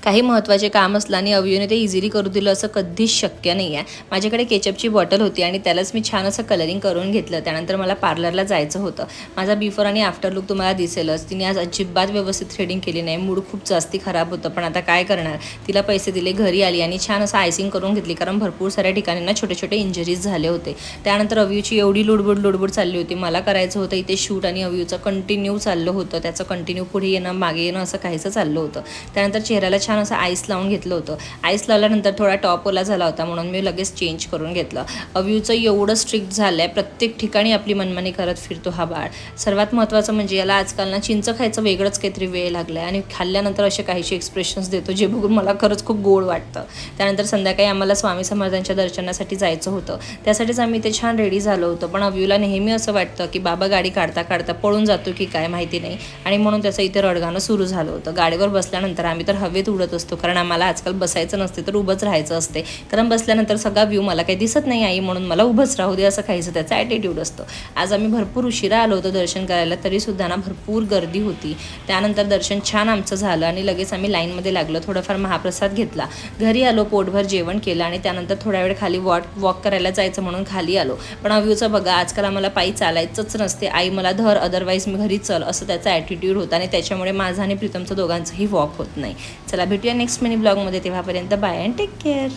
काही महत्त्वाचे काम असलं आणि अव्यूने ते इझिली करू दिलं असं कधीच शक्य नाही आहे. माझ्याकडे केचपची बॉटल होती आणि त्यालाच मी छान असं कलरिंग करून घेतलं. त्यानंतर मला पार्लरला जायचं होतं. माझा बिफोर आणि आफ्टर लुक तुम्हाला दिसेलच. तिने आज अजिबात व्यवस्थित थ्रेडिंग केली नाही. मूड खूप जास्ती खराब होतं, पण आता काय करणार. तिला पैसे दिले, घरी आली आणि छान असं आयसिंग करून घेतली, कारण भरपूर साऱ्या ठिकाणींना छोटे छोटे इंजरीज झाले होते. त्यानंतर अव्यूची एवढी लुडबुड चालली होती. मला करायचं होतं इथे शूट आणि अव्यूचं कंटिन्यू चाललं होतं. त्याचं कंटिन्यू पुढे येणं मागे येणं असं काहीसं चाललं होतं. त्यानंतर चेहऱ्याला छान असं आईस लावून घेतलं होतं. आईस लावल्यानंतर थोडा टॉप ओला झाला होता, म्हणून मी लगेच चेंज करून घेतलं. अव्यूचं एवढं स्ट्रिक्ट झालं आहे, प्रत्येक ठिकाणी आपली मनमानी करत फिरतो हा बाळ. सर्वात महत्त्वाचं म्हणजे याला आजकाल ना चिंच खायचं वेगळंच काहीतरी वेळ लागला आहे आणि खाल्ल्यानंतर असे काहीसे एक्सप्रेशन्स देतो, जे बघून मला खरंच खूप गोड वाटतं. त्यानंतर संध्याकाळी आम्हाला स्वामी समर्थांच्या दर्शनासाठी जायचं होतं. त्यासाठीच आम्ही ते छान रेडी झालो होतो. पण अव्यूला नेहमी असं वाटतं की बाबा गाडी काढता काढता पळून जातो की काय माहिती नाही, आणि म्हणून त्याचं इथे रडगाणं सुरू झालं होतं. गाडीवर बसल्यानंतर आम्ही तर हवेत उडत असतो, कारण आम्हाला आजकाल बसायचं नसते तर उभंच राहायचं असते. कारण बसल्यानंतर सगळा व्ह्यू मला काही दिसत नाही आई, म्हणून मला उभंच राहू दे असं काहीचं त्याचा ॲटिट्यूड असतो. आज आम्ही भरपूर उशिरा आलो होतो दर्शन करायला, तरीसुद्धा ना भरपूर गर्दी होती. त्यानंतर दर्शन छान आमचं झालं आणि लगेच आम्ही लाईनमध्ये लागलो. थोडंफार महाप्रसाद घेतला, घरी आलो, पोटभर जेवण केलं आणि त्यानंतर थोड्या वेळ खाली वॉक करायला जायचं म्हणून खाली आलो. पण अव्यूचं बघा, आजकाल आम्हाला पायी चालायचंच नसते. आई मला धर, अदरवाईज मी घरी चल, असं त्याचा ॲटिट्यूड होता आणि त्याच्यामुळे माझा आणि प्रीतमचं दोघांचंही वॉक होत नाही. चला भेटूया नेक्स्ट मिनी ब्लॉगमध्ये. तेव्हापर्यंत बाय अँड टेक केअर.